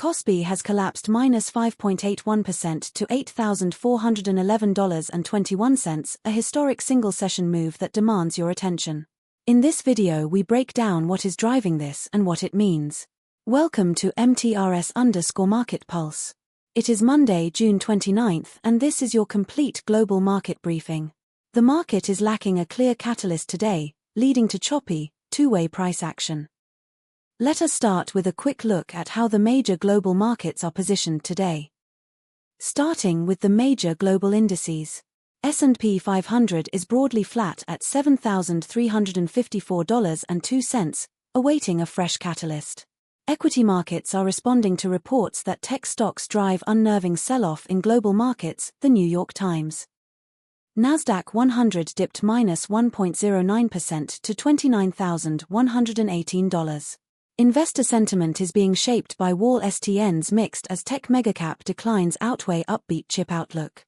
KOSPI has collapsed -5.81% to $8,411.21, a historic single-session move that demands your attention. In this video we break down what is driving this and what it means. Welcome to MTRS_Market Pulse. It is Monday, June 29th, and this is your complete global market briefing. The market is lacking a clear catalyst today, leading to choppy, two-way price action. Let us start with a quick look at how the major global markets are positioned today. Starting with the major global indices. S&P 500 is broadly flat at $7,354.02, awaiting a fresh catalyst. Equity markets are responding to reports that tech stocks drive unnerving sell-off in global markets, The New York Times. NASDAQ 100 dipped -1.09% to $29,118. Investor sentiment is being shaped by Wall Street's mixed as tech megacap declines outweigh upbeat chip outlook.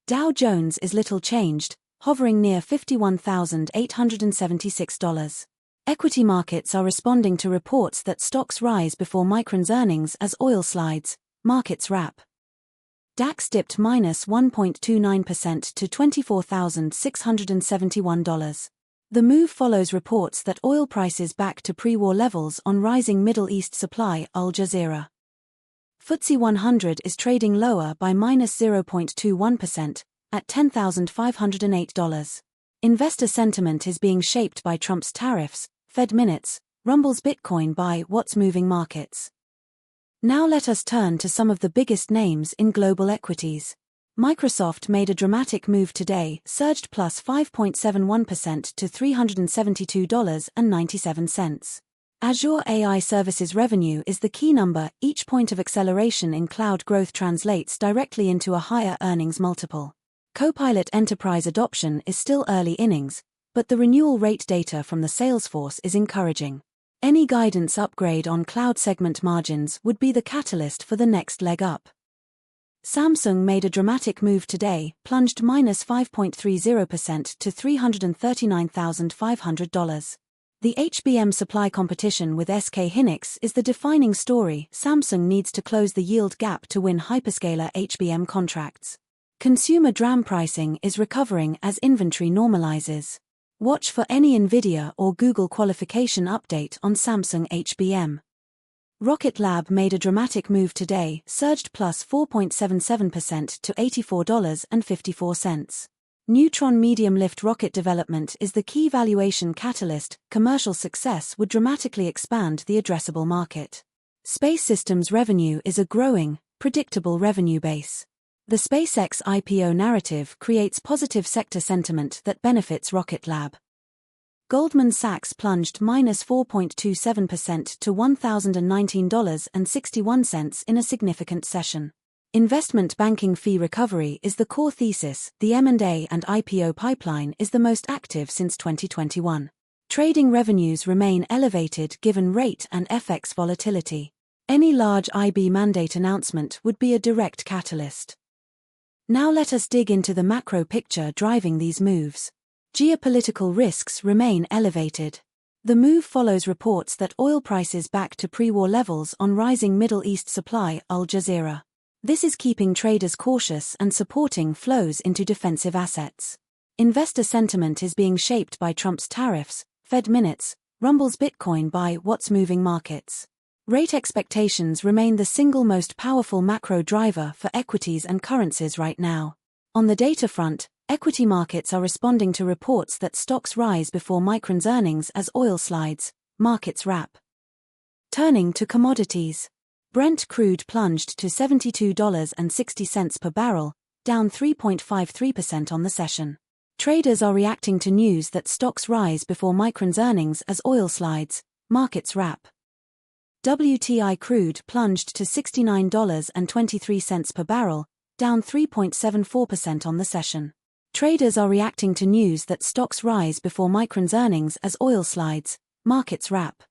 Dow Jones is little changed, hovering near $51,876. Equity markets are responding to reports that stocks rise before Micron's earnings as oil slides, markets wrap. DAX dipped -1.29% to $24,671. The move follows reports that oil prices back to pre-war levels on rising Middle East supply, Al Jazeera. FTSE 100 is trading lower by -0.21%, at $10,508. Investor sentiment is being shaped by Trump's tariffs, Fed minutes, rumbles Bitcoin by what's moving markets. Now let us turn to some of the biggest names in global equities. Microsoft made a dramatic move today, surged +5.71% to $372.97. Azure AI Services revenue is the key number. Each point of acceleration in cloud growth translates directly into a higher earnings multiple. Copilot enterprise adoption is still early innings, but the renewal rate data from the sales force is encouraging. Any guidance upgrade on cloud segment margins would be the catalyst for the next leg up. Samsung made a dramatic move today, plunged -5.30% to $339,500. The HBM supply competition with SK Hynix is the defining story. Samsung needs to close the yield gap to win hyperscaler HBM contracts. Consumer DRAM pricing is recovering as inventory normalizes. Watch for any Nvidia or Google qualification update on Samsung HBM. Rocket Lab made a dramatic move today, surged +4.77% to $84.54. Neutron medium-lift rocket development is the key valuation catalyst. Commercial success would dramatically expand the addressable market. Space Systems revenue is a growing, predictable revenue base. The SpaceX IPO narrative creates positive sector sentiment that benefits Rocket Lab. Goldman Sachs plunged -4.27% to $1,019.61 in a significant session. Investment banking fee recovery is the core thesis. The M&A and IPO pipeline is the most active since 2021. Trading revenues remain elevated given rate and FX volatility. Any large IB mandate announcement would be a direct catalyst. Now let us dig into the macro picture driving these moves. Geopolitical risks remain elevated. The move follows reports that oil prices back to pre-war levels on rising Middle East supply, Al Jazeera. This is keeping traders cautious and supporting flows into defensive assets. Investor sentiment is being shaped by Trump's tariffs, Fed minutes, rumbles Bitcoin by what's moving markets. Rate expectations remain the single most powerful macro driver for equities and currencies right now. On the data front, equity markets are responding to reports that stocks rise before Micron's earnings as oil slides, markets wrap. Turning to commodities. Brent crude plunged to $72.60 per barrel, down 3.53% on the session. Traders are reacting to news that stocks rise before Micron's earnings as oil slides, markets wrap. WTI crude plunged to $69.23 per barrel, down 3.74% on the session. Traders are reacting to news that stocks rise before Micron's earnings as oil slides, markets wrap.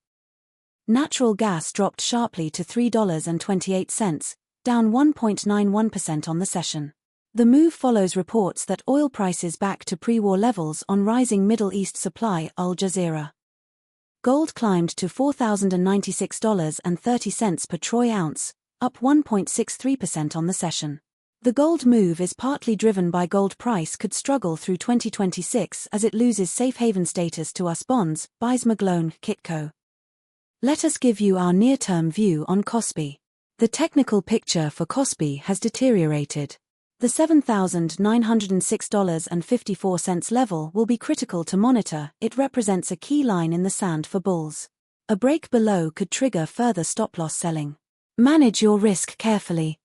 Natural gas dropped sharply to $3.28, down 1.91% on the session. The move follows reports that oil prices back to pre-war levels on rising Middle East supply, Al Jazeera. Gold climbed to $4,096.30 per troy ounce, up 1.63% on the session. The gold move is partly driven by gold price could struggle through 2026 as it loses safe haven status to US bonds, buys McGlone, Kitco. Let us give you our near-term view on KOSPI. The technical picture for KOSPI has deteriorated. The $7,906.54 level will be critical to monitor. It represents a key line in the sand for bulls. A break below could trigger further stop-loss selling. Manage your risk carefully.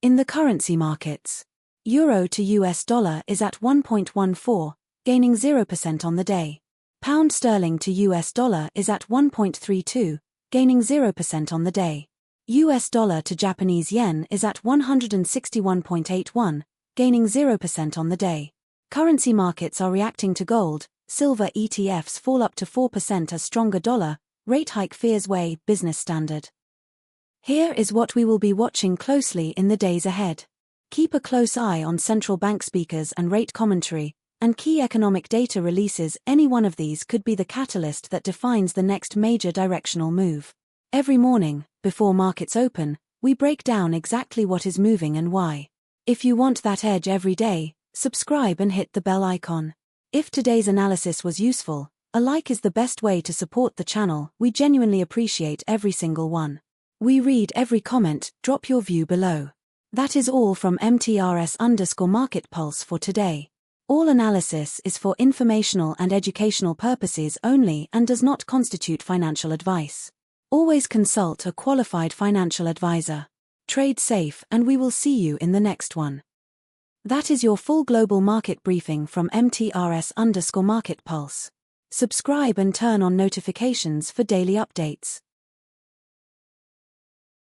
In the currency markets, Euro to US dollar is at 1.14, gaining 0% on the day. Pound sterling to US dollar is at 1.32, gaining 0% on the day. US dollar to Japanese yen is at 161.81, gaining 0% on the day. Currency markets are reacting to gold, silver ETFs fall up to 4% as stronger dollar, rate hike fears weigh, business standard. Here is what we will be watching closely in the days ahead. Keep a close eye on central bank speakers and rate commentary, and key economic data releases. Any one of these could be the catalyst that defines the next major directional move. Every morning, before markets open, we break down exactly what is moving and why. If you want that edge every day, subscribe and hit the bell icon. If today's analysis was useful, a like is the best way to support the channel. We genuinely appreciate every single one. We read every comment. Drop your view below. That is all from MTRS_Market Pulse for today. All analysis is for informational and educational purposes only and does not constitute financial advice. Always consult a qualified financial advisor. Trade safe, and we will see you in the next one. That is your full global market briefing from MTRS_Market Pulse. Subscribe and turn on notifications for daily updates.